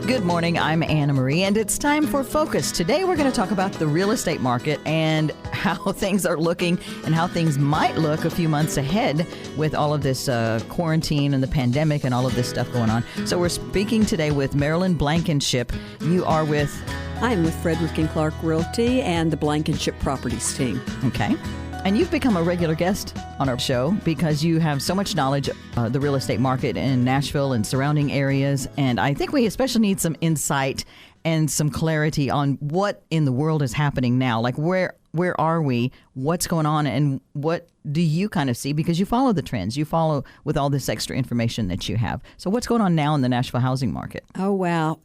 Good morning, I'm Anna Marie, and it's time for Focus. Today we're going to talk about the real estate market and how things are looking and how things might look a few months ahead with all of this quarantine and the pandemic and all of this stuff going on. So we're speaking today with Marilyn Blankenship. You are with... I'm with Frederick & Clark Realty and the Blankenship Properties team. Okay. And you've become a regular guest on our show because you have so much knowledge of the real estate market in Nashville and surrounding areas. And I think we especially need some insight and some clarity on what in the world is happening now. Like where are we? What's going on? And what do you kind of see? Because you follow the trends. You follow with all this extra information that you have. So what's going on now in the Nashville housing market? Oh, wow.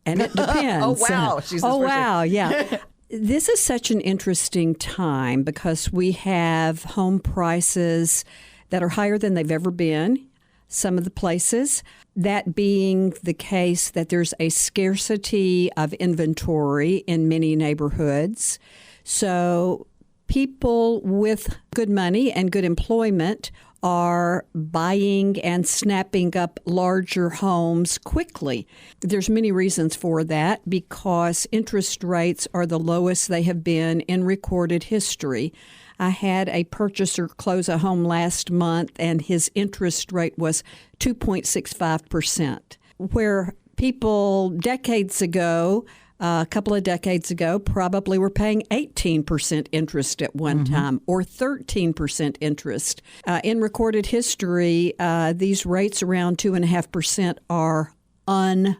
And it depends. Oh, wow. Wow. Yeah. This is such an interesting time because we have home prices that are higher than they've ever been, some of the places. That being the case that there's a scarcity of inventory in many neighborhoods. So people with good money and good employment are buying and snapping up larger homes quickly. There's many reasons for that because interest rates are the lowest they have been in recorded history. I had a purchaser close a home last month and his interest rate was 2.65%, where people decades ago, a couple of decades ago, probably were paying 18% interest at one time or 13% interest. In recorded history, these rates around 2.5% are unbelievably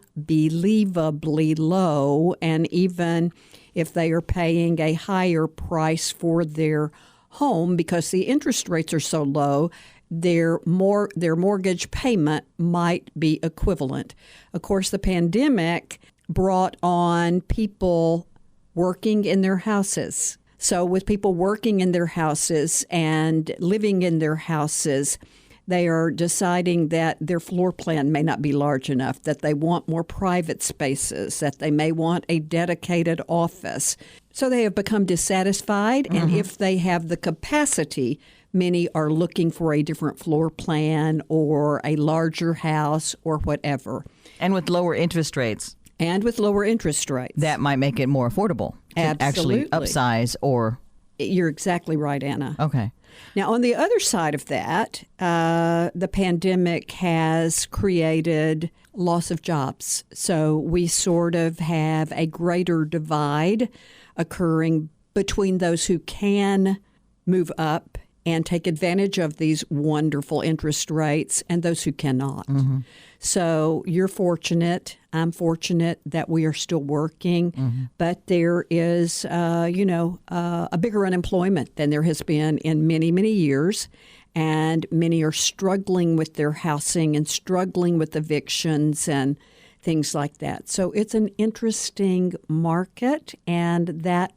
low. And even if they are paying a higher price for their home because the interest rates are so low, their mortgage payment might be equivalent. Of course, the pandemic brought on people working in their houses. So with people working in their houses and living in their houses, they are deciding that their floor plan may not be large enough, that they want more private spaces, that they may want a dedicated office. So they have become dissatisfied, and if they have the capacity, many are looking for a different floor plan or a larger house or whatever. And with lower interest rates. And with lower interest rates. That might make it more affordable to actually upsize or... You're exactly right, Anna. Okay. Now, on the other side of that, the pandemic has created loss of jobs. So we sort of have a greater divide occurring between those who can move up and take advantage of these wonderful interest rates and those who cannot. So you're fortunate. I'm fortunate that we are still working, but there is, a bigger unemployment than there has been in many, many years. And many are struggling with their housing and struggling with evictions and things like that. So it's an interesting market, and that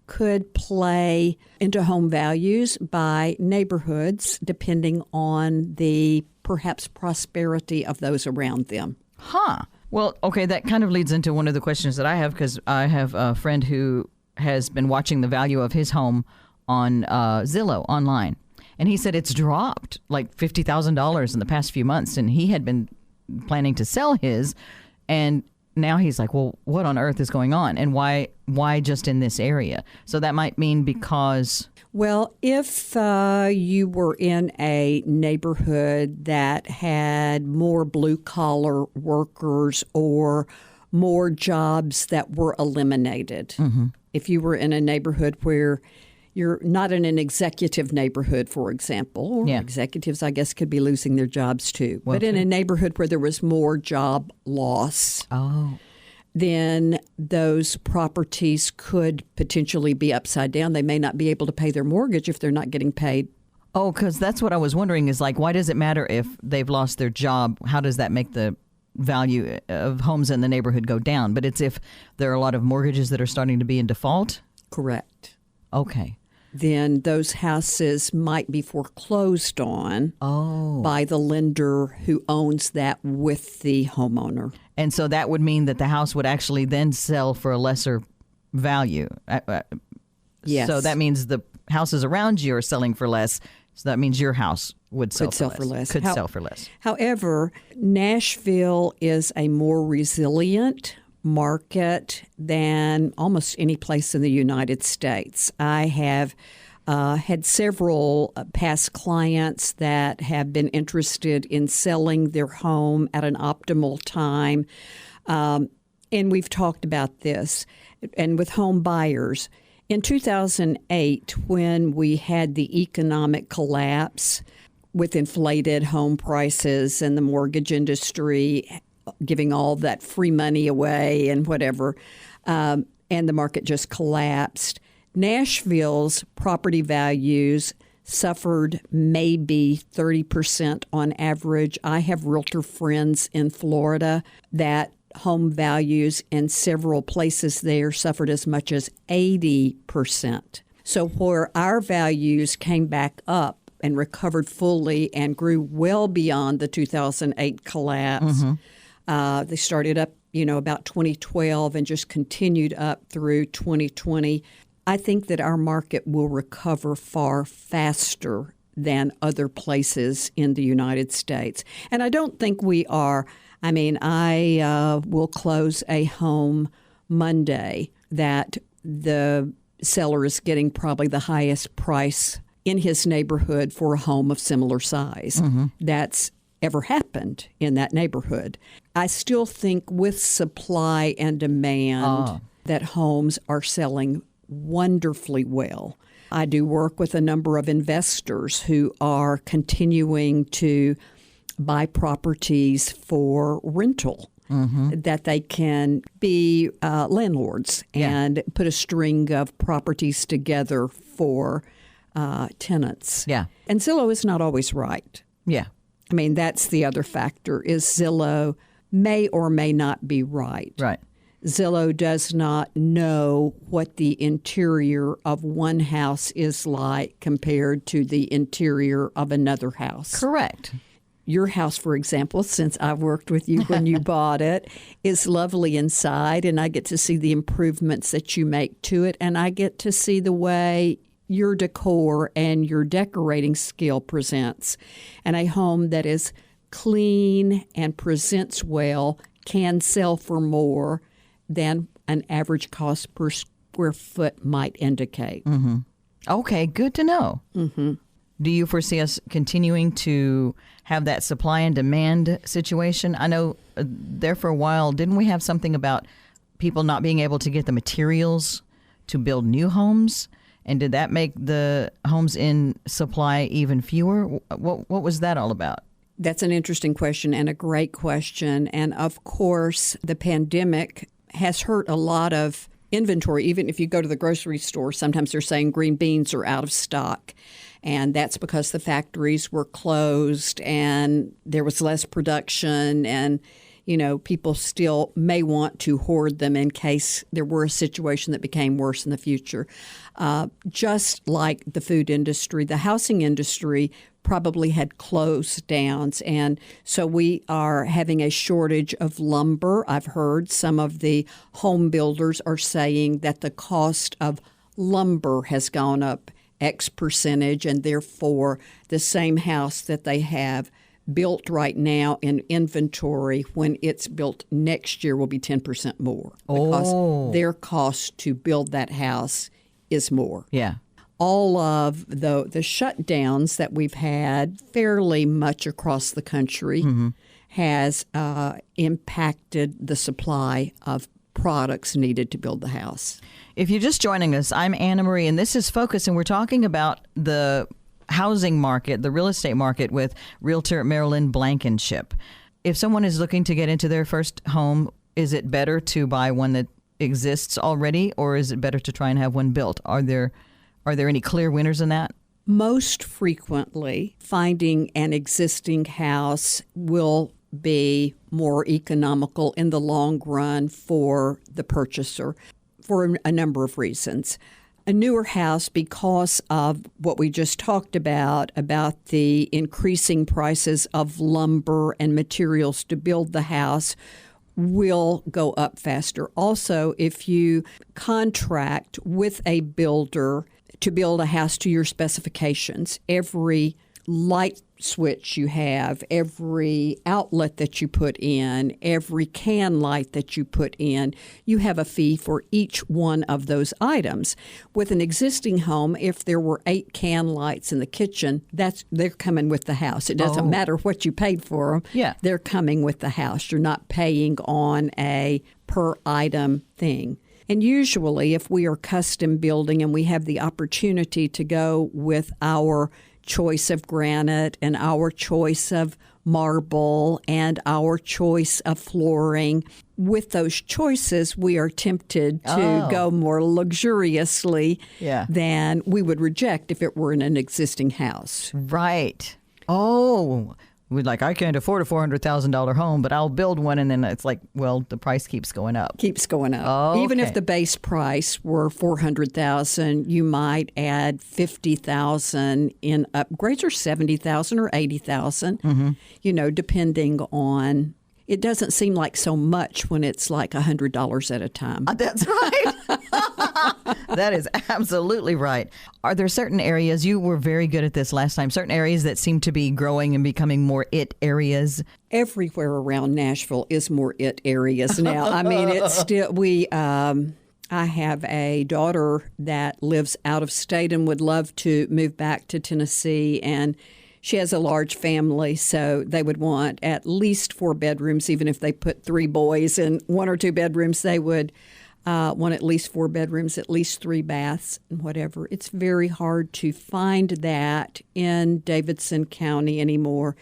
could play into home values by neighborhoods depending on the perhaps prosperity of those around them. Huh. Well, okay, that kind of leads into one of the questions that I have because I have a friend who has been watching the value of his home on Zillow online. And he said it's dropped like $50,000 in the past few months. And he had been planning to sell his. And now he's like, well, what on earth is going on? And why just in this area? So that might mean because... Well, if you were in a neighborhood that had more blue-collar workers or more jobs that were eliminated, if you were in a neighborhood where you're not in an executive neighborhood, for example, or executives, I guess, could be losing their jobs too, but in a neighborhood where there was more job loss, then those properties could potentially be upside down. They may not be able to pay their mortgage if they're not getting paid. Oh, because that's what I was wondering is like, why does it matter if they've lost their job? How does that make the value of homes in the neighborhood go down? But it's if there are a lot of mortgages that are starting to be in default? Correct. Okay. Then those houses might be foreclosed on by the lender who owns that with the homeowner. And so that would mean that the house would actually then sell for a lesser value. Yes. So that means the houses around you are selling for less. So that means your house would sell Could sell for less. Could sell for less. However, Nashville is a more resilient market than almost any place in the United States. I have had several past clients that have been interested in selling their home at an optimal time. And we've talked about this. And with home buyers, in 2008, when we had the economic collapse with inflated home prices and the mortgage industry giving all that free money away and whatever, and the market just collapsed, Nashville's property values suffered maybe 30% on average. I have realtor friends in Florida that home values in several places there suffered as much as 80%. So where our values came back up and recovered fully and grew well beyond the 2008 collapse, they started up, about 2012 and just continued up through 2020. I think that our market will recover far faster than other places in the United States. And I don't think we are. I mean, I will close a home Monday that the seller is getting probably the highest price in his neighborhood for a home of similar size. That's ever happened in that neighborhood. I still think with supply and demand that homes are selling wonderfully well. I do work with a number of investors who are continuing to buy properties for rental, that they can be landlords and put a string of properties together for tenants. Yeah. And Zillow is not always right. Yeah. I mean, that's the other factor, is Zillow may or may not be right. Right. Zillow does not know what the interior of one house is like compared to the interior of another house. Correct. Your house, for example, since I worked with you when you bought it, is lovely inside, and I get to see the improvements that you make to it, and I get to see the way your decor and your decorating skill presents. And a home that is clean and presents well can sell for more than an average cost per square foot might indicate. Okay, good to know. Do you foresee us continuing to have that supply and demand situation? I know there for a while, didn't we have something about people not being able to get the materials to build new homes? And did that make the homes in supply even fewer? What was that all about? That's an interesting question and a great question. And of course, the pandemic has hurt a lot of inventory. Even if you go to the grocery store, sometimes they're saying green beans are out of stock. And that's because the factories were closed and there was less production, and people still may want to hoard them in case there were a situation that became worse in the future. Just like the food industry, the housing industry probably had closed downs, and so we are having a shortage of lumber. I've heard some of the home builders are saying that the cost of lumber has gone up X percentage, and therefore the same house that they have built right now in inventory, when it's built next year, will be 10% more because their cost to build that house is more. Yeah. All of the shutdowns that we've had fairly much across the country has impacted the supply of products needed to build the house. If you're just joining us, I'm Anna Marie, and this is Focus, and we're talking about the housing market, the real estate market, with Realtor Marilyn Blankenship. If someone is looking to get into their first home, is it better to buy one that exists already, or is it better to try and have one built? Are there any clear winners in that? Most frequently, finding an existing house will be more economical in the long run for the purchaser for a number of reasons. A newer house, because of what we just talked about the increasing prices of lumber and materials to build the house, will go up faster. Also, if you contract with a builder to build a house to your specifications. Every light switch you have, every outlet that you put in, every can light that you put in, you have a fee for each one of those items. With an existing home, if there were 8 can lights in the kitchen, they're coming with the house. It doesn't matter what you paid for them. Yeah. They're coming with the house. You're not paying on a per item thing. And usually, if we are custom building and we have the opportunity to go with our choice of granite and our choice of marble and our choice of flooring, with those choices, we are tempted to go more luxuriously than we would reject if it were in an existing house. Right. Oh, I can't afford a $400,000 home, but I'll build one. And then it's like, well, the price keeps going up. Keeps going up. Okay. Even if the base price were $400,000, you might add $50,000 in upgrades, or $70,000 or $80,000, depending on. It doesn't seem like so much when it's like $100 at a time. That's right. That is absolutely right. Are there certain areas, you were very good at this last time, certain areas that seem to be growing and becoming more it areas? Everywhere around Nashville is more it areas now. I mean, it's still, I have a daughter that lives out of state and would love to move back to Tennessee, and she has a large family, so they would want at least 4 bedrooms. Even if they put 3 boys in 1 or 2 bedrooms, they would want at least 4 bedrooms, at least 3 baths, and whatever. It's very hard to find that in Davidson County anymore.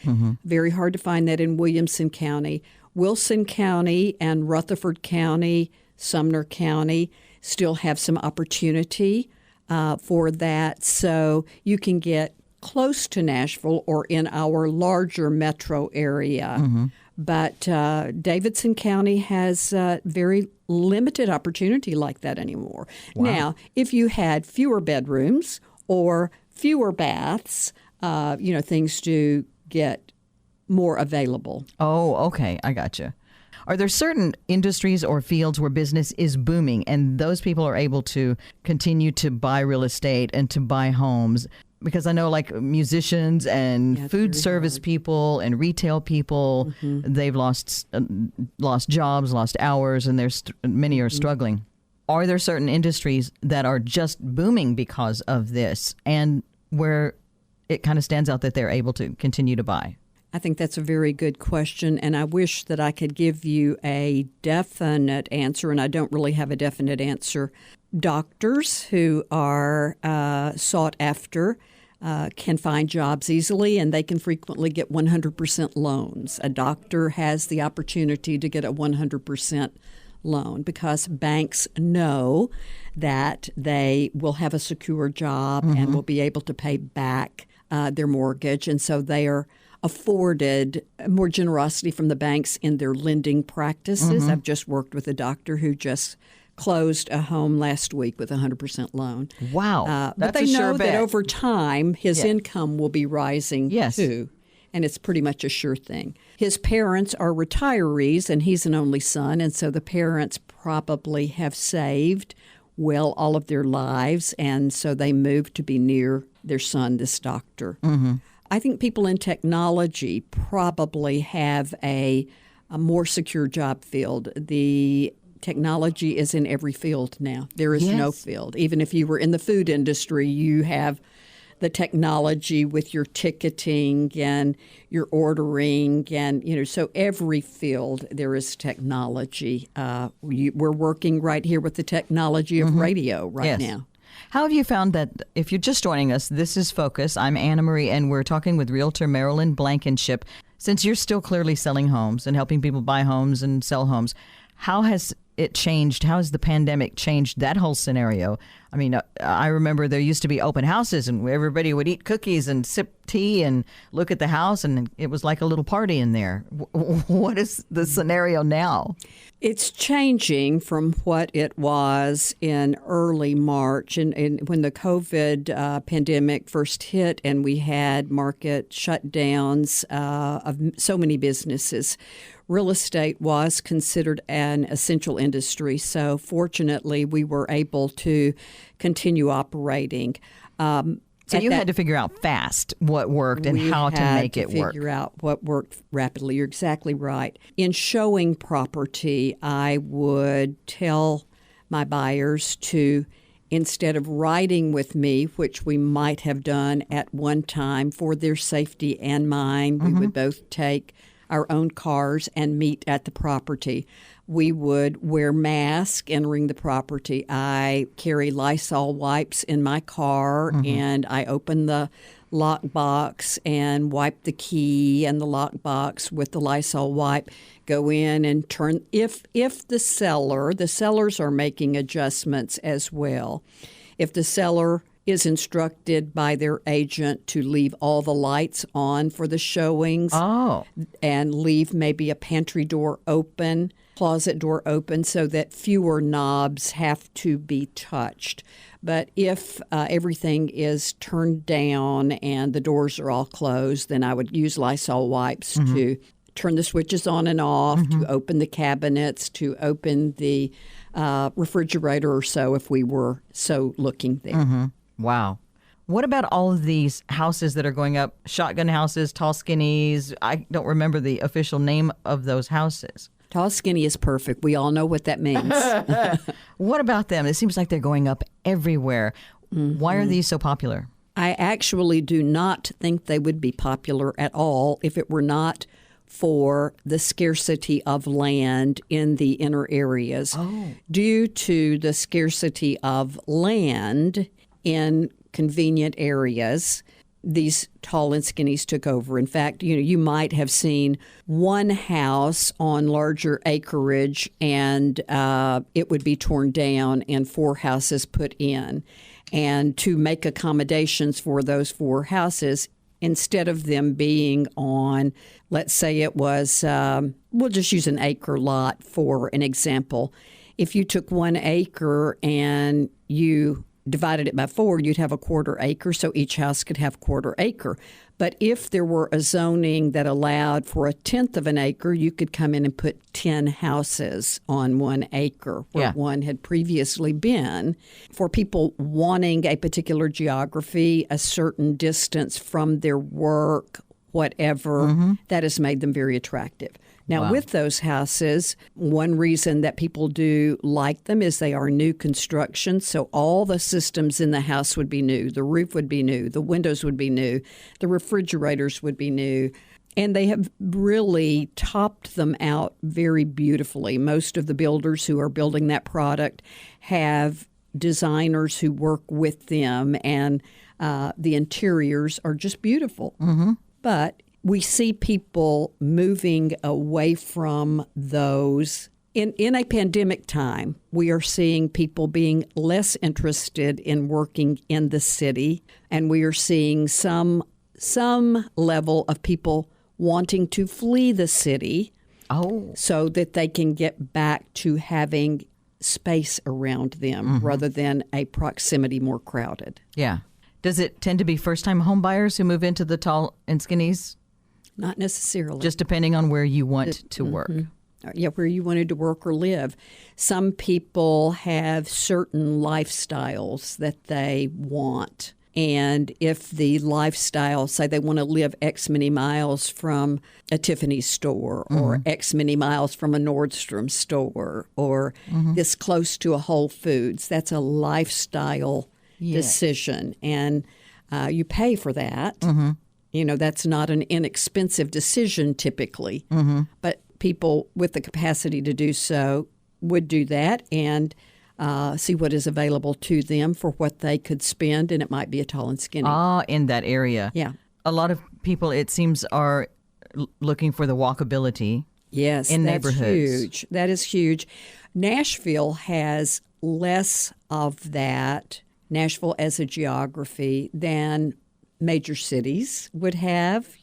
Very hard to find that in Williamson County. Wilson County and Rutherford County, Sumner County still have some opportunity for that. So you can get close to Nashville or in our larger metro area. But Davidson County has very limited opportunity like that anymore. Wow. Now, if you had fewer bedrooms or fewer baths, things do get more available. Oh, okay. I gotcha. Are there certain industries or fields where business is booming and those people are able to continue to buy real estate and to buy homes? Because I know like musicians and food service people and retail people, they've lost jobs, lost hours, and many are struggling. Are there certain industries that are just booming because of this and where it kind of stands out that they're able to continue to buy? I think that's a very good question, and I wish that I could give you a definite answer, and I don't really have a definite answer. Doctors who are sought after can find jobs easily, and they can frequently get 100% loans. A doctor has the opportunity to get a 100% loan because banks know that they will have a secure job and will be able to pay back their mortgage, and so they are afforded more generosity from the banks in their lending practices. I've just worked with a doctor who just closed a home last week with a 100% loan. Wow. But they know that over time his income will be rising too. And it's pretty much a sure thing. His parents are retirees and he's an only son. And so the parents probably have saved well all of their lives. And so they moved to be near their son, this doctor. I think people in technology probably have a more secure job field. The technology is in every field now. There is no field. Even if you were in the food industry, you have the technology with your ticketing and your ordering, and so every field there is technology. We're working right here with the technology of radio right now. How have you found that, if you're just joining us, this is Focus. I'm Anna Marie, and we're talking with Realtor Marilyn Blankenship. Since you're still clearly selling homes and helping people buy homes and sell homes, how has it changed? How has the pandemic changed that whole scenario? I mean, I remember there used to be open houses and everybody would eat cookies and sip tea and look at the house, and it was like a little party in there. What is the scenario now? It's changing from what it was in early March and when the COVID pandemic first hit and we had market shutdowns of so many businesses. Real estate was considered an essential industry, so fortunately we were able to continue operating. So you had to figure out fast what worked and how to make it work. Figure out what worked rapidly. You're exactly right. In showing property, I would tell my buyers to, instead of riding with me, which we might have done at one time for their safety and mine, we would both take our own cars and meet at the property. We would wear masks entering the property. I carry Lysol wipes in my car, and I open the lockbox and wipe the key and the lockbox with the Lysol wipe. Go in and turn. If the sellers are making adjustments as well. If the seller is instructed by their agent to leave all the lights on for the showings and leave maybe a pantry door open, closet door open, so that fewer knobs have to be touched. But if everything is turned down and the doors are all closed, then I would use Lysol wipes to turn the switches on and off, to open the cabinets, to open the refrigerator or so if we were so looking there. Wow. What about all of these houses that are going up, shotgun houses, tall skinnies? I don't remember the official name of those houses. Tall skinny is perfect. We all know what that means. What about them? It seems like they're going up everywhere. Why are these so popular? I actually do not think they would be popular at all if it were not for the scarcity of land in the inner areas. Due to the scarcity of land in convenient areas, these tall and skinnies took over. In fact, you might have seen one house on larger acreage and it would be torn down and 4 houses put in. And to make accommodations for those 4 houses, instead of them being on, let's say it was, we'll just use an acre lot for an example. If you took 1 acre and you divided it by 4, you'd have a 1/4 acre, so each house could have 1/4 acre. But if there were a zoning that allowed for 1/10 of an acre, you could come in and put 10 houses on 1 acre where one had previously been. For people wanting a particular geography, a certain distance from their work, whatever, that has made them very attractive. Now, with those houses, one reason that people do like them is they are new construction. So all the systems in the house would be new. The roof would be new. The windows would be new. The refrigerators would be new. And they have really topped them out very beautifully. Most of the builders who are building that product have designers who work with them, and the interiors are just beautiful. But we see people moving away from those. In a pandemic time, we are seeing people being less interested in working in the city, and we are seeing some level of people wanting to flee the city so that they can get back to having space around them rather than a proximity more crowded. Yeah. Does it tend to be first-time home buyers who move into the tall and skinnies? Not necessarily. Just depending on where you want to work. Yeah, where you wanted to work or live. Some people have certain lifestyles that they want. And if the lifestyle, say they want to live X many miles from a Tiffany store or X many miles from a Nordstrom store or this close to a Whole Foods, that's a lifestyle decision. And you pay for that. That's not an inexpensive decision typically, but people with the capacity to do so would do that and see what is available to them for what they could spend, and it might be a tall and skinny. In that area. Yeah. A lot of people, it seems, are looking for the walkability in neighborhoods. Huge. That is huge. Nashville has less of that, Nashville as a geography, than major cities would have,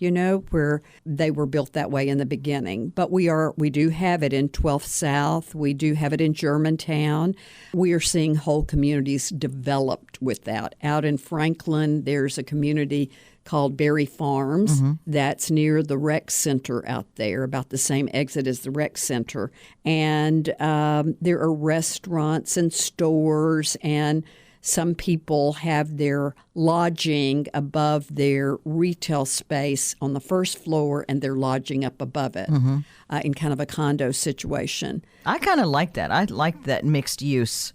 where they were built that way in the beginning. But we do have it in 12th South. We do have it in Germantown. We are seeing whole communities developed with that. Out in Franklin, there's a community called Berry Farms that's near the rec center out there, about the same exit as the rec center. And there are restaurants and stores and Some people have their lodging above their retail space on the first floor, and they're lodging up above it in kind of a condo situation. I kind of like that. I like that mixed use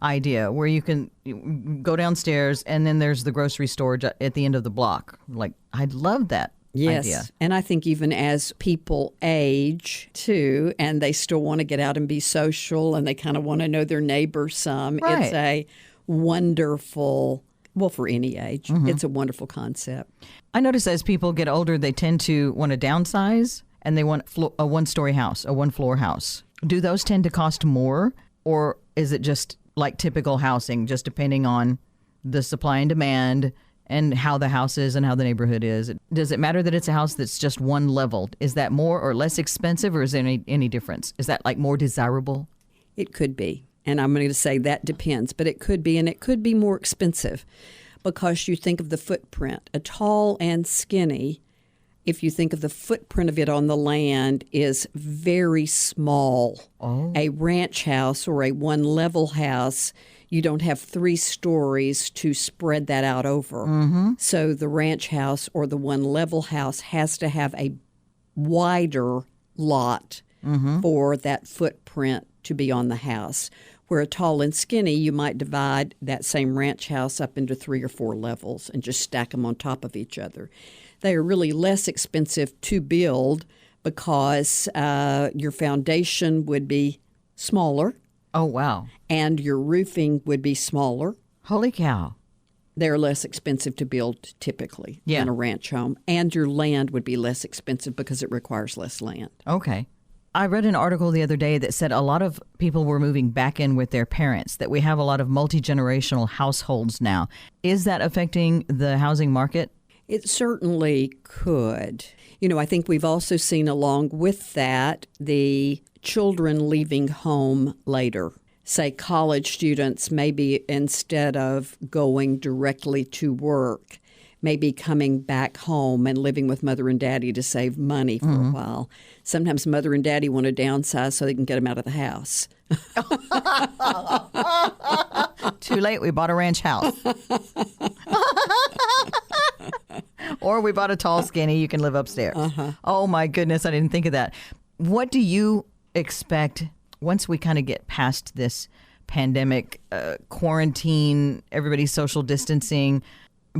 idea where you can go downstairs and then there's the grocery store at the end of the block. Like, I love that idea. And I think even as people age too, and they still want to get out and be social and they kind of want to know their neighbors some, Right. It's a wonderful, well, for any age, it's a wonderful concept. I notice as people get older, they tend to want to downsize and they want a one-story house, a one-floor house. Do those tend to cost more, or is it just like typical housing, just depending on the supply and demand and how the house is and how the neighborhood is? Does it matter that it's a house that's just one level? Is that more or less expensive, or is there any difference? Is that like more desirable? It could be. And I'm going to say that depends, but it could be, and it could be more expensive because you think of the footprint. A tall and skinny, if you think of the footprint of it on the land, is very small. Oh. A ranch house or a one-level house, you don't have 3 stories to spread that out over. So the ranch house or the one-level house has to have a wider lot for that footprint to be on the house. Where a tall and skinny, you might divide that same ranch house up into 3 or 4 levels and just stack them on top of each other. They are really less expensive to build because your foundation would be smaller. Oh, wow. And your roofing would be smaller. Holy cow. They're less expensive to build typically than a ranch home. And your land would be less expensive because it requires less land. Okay. I read an article the other day that said a lot of people were moving back in with their parents, that we have a lot of multi-generational households now. Is that affecting the housing market? It certainly could. You know, I think we've also seen along with that the children leaving home later. Say college students, maybe instead of going directly to work, maybe coming back home and living with mother and daddy to save money for a while. Sometimes mother and daddy want to downsize so they can get them out of the house. Too late, we bought a ranch house. Or we bought a tall, skinny, you can live upstairs. Oh my goodness, I didn't think of that. What do you expect once we kind of get past this pandemic, quarantine, everybody's social distancing?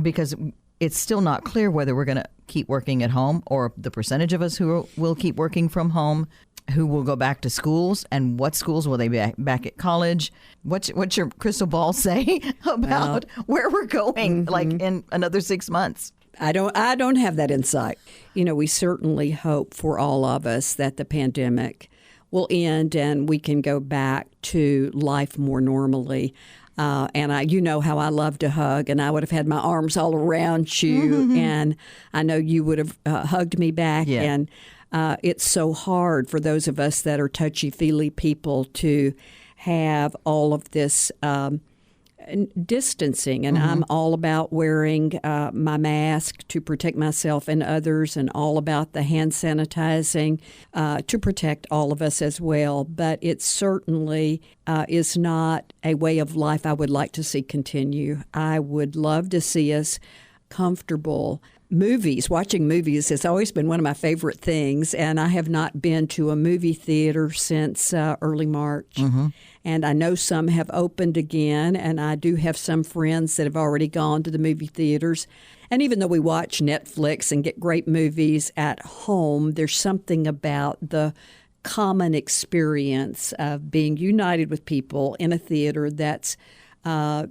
Because it's still not clear whether we're going to keep working at home or the percentage of us who will keep working from home, who will go back to schools, and what schools will they be back at college? What's your crystal ball say about where we're going like in another 6 months? I don't have that insight. You know, we certainly hope for all of us that the pandemic will end and we can go back to life more normally. And you know how I love to hug, and I would have had my arms all around you, and I know you would have hugged me back. Yeah. And it's so hard for those of us that are touchy-feely people to have all of this distancing. And I'm all about wearing my mask to protect myself and others, and all about the hand sanitizing to protect all of us as well. But it certainly is not a way of life I would like to see continue. I would love to see us comfortable. Watching movies has always been one of my favorite things, and I have not been to a movie theater since early March. And I know some have opened again, and I do have some friends that have already gone to the movie theaters. And even though we watch Netflix and get great movies at home, there's something about the common experience of being united with people in a theater that's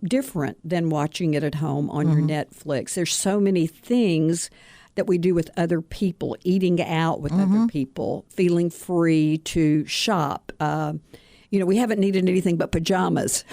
different than watching it at home on your Netflix. There's so many things that we do with other people, eating out with other people, feeling free to shop. You know, we haven't needed anything but pajamas.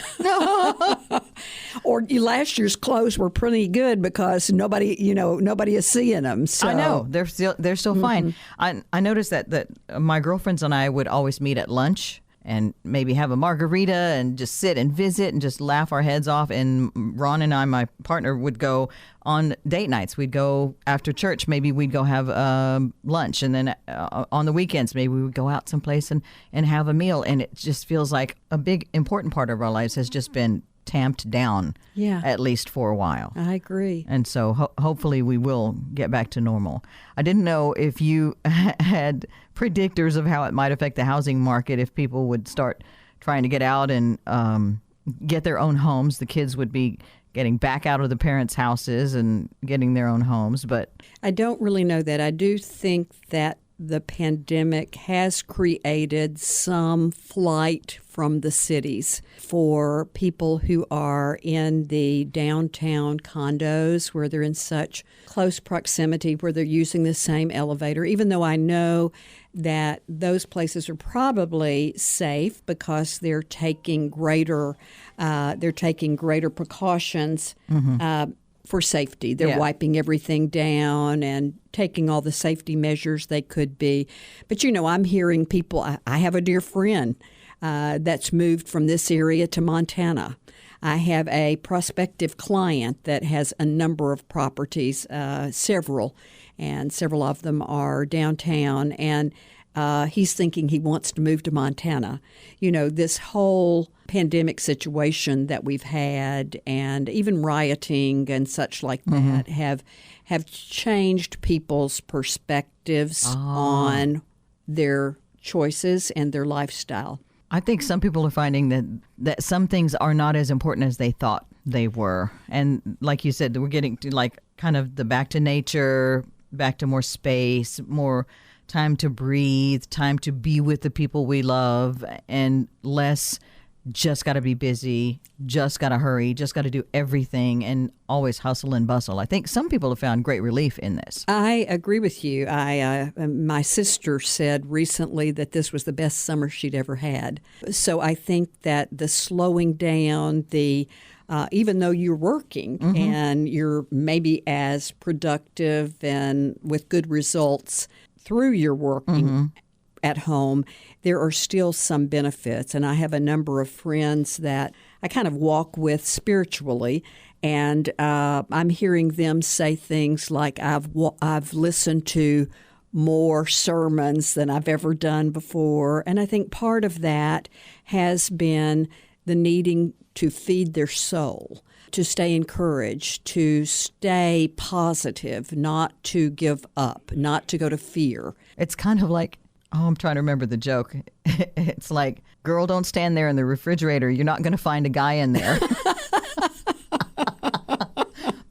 Or last year's clothes were pretty good because nobody is seeing them. So. I know they're still fine. I noticed that my girlfriends and I would always meet at lunch and maybe have a margarita and just sit and visit and just laugh our heads off. And Ron and I, my partner, would go on date nights. We'd go after church. Maybe we'd go have lunch. And then on the weekends, maybe we would go out someplace and have a meal. And it just feels like a big, important part of our lives has just been tamped down, at least for a while. I agree. And so hopefully we will get back to normal. I didn't know if you had predictors of how it might affect the housing market if people would start trying to get out and get their own homes. The kids would be getting back out of the parents' houses and getting their own homes. But I don't really know that. I do think that the pandemic has created some flight from the cities for people who are in the downtown condos where they're in such close proximity, where they're using the same elevator, even though I know that those places are probably safe because they're taking greater precautions for safety. They're wiping everything down and taking all the safety measures they could be. But, I'm hearing people, I have a dear friend that's moved from this area to Montana. I have a prospective client that has a number of properties, several of them are downtown, and he's thinking he wants to move to Montana. This whole pandemic situation that we've had and even rioting and such like that have changed people's perspectives on their choices and their lifestyle. I think some people are finding that some things are not as important as they thought they were. And like you said, we're getting to like kind of the back to nature, back to more space, more time to breathe, time to be with the people we love, and less just got to be busy, just got to hurry, just got to do everything and always hustle and bustle. I think some people have found great relief in this. I agree with you. My sister said recently that this was the best summer she'd ever had. So I think that the slowing down, even though you're working and you're maybe as productive and with good results through your working at home, there are still some benefits. And I have a number of friends that I kind of walk with spiritually, and I'm hearing them say things like, I've listened to more sermons than I've ever done before. And I think part of that has been the needing to feed their soul, to stay encouraged, to stay positive, not to give up, not to go to fear. It's kind of like, I'm trying to remember the joke. It's like, girl, don't stand there in the refrigerator. You're not going to find a guy in there.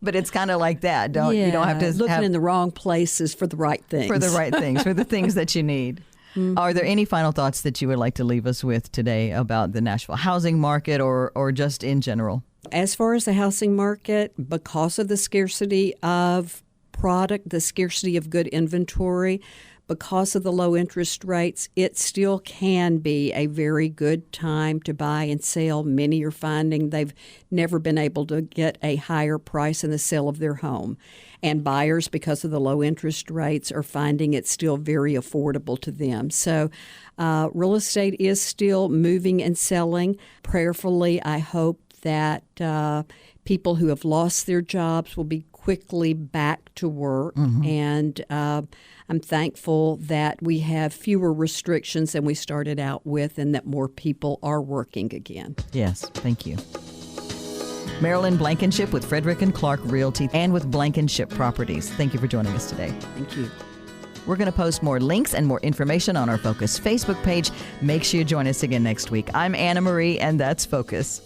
But it's kind of like that. You don't have to looking in the wrong places for the right things. For the right things, for the things that you need. Are there any final thoughts that you would like to leave us with today about the Nashville housing market or just in general? As far as the housing market, because of the scarcity of product, the scarcity of good inventory, because of the low interest rates, it still can be a very good time to buy and sell. Many are finding they've never been able to get a higher price in the sale of their home. And buyers, because of the low interest rates, are finding it still very affordable to them. So real estate is still moving and selling. Prayerfully, I hope that people who have lost their jobs will be quickly back to work. And I'm thankful that we have fewer restrictions than we started out with and that more people are working again. Yes, thank you. Marilyn Blankenship with Frederick & Clark Realty and with Blankenship Properties. Thank you for joining us today. Thank you. We're going to post more links and more information on our Focus Facebook page. Make sure you join us again next week. I'm Anna Marie, and that's Focus.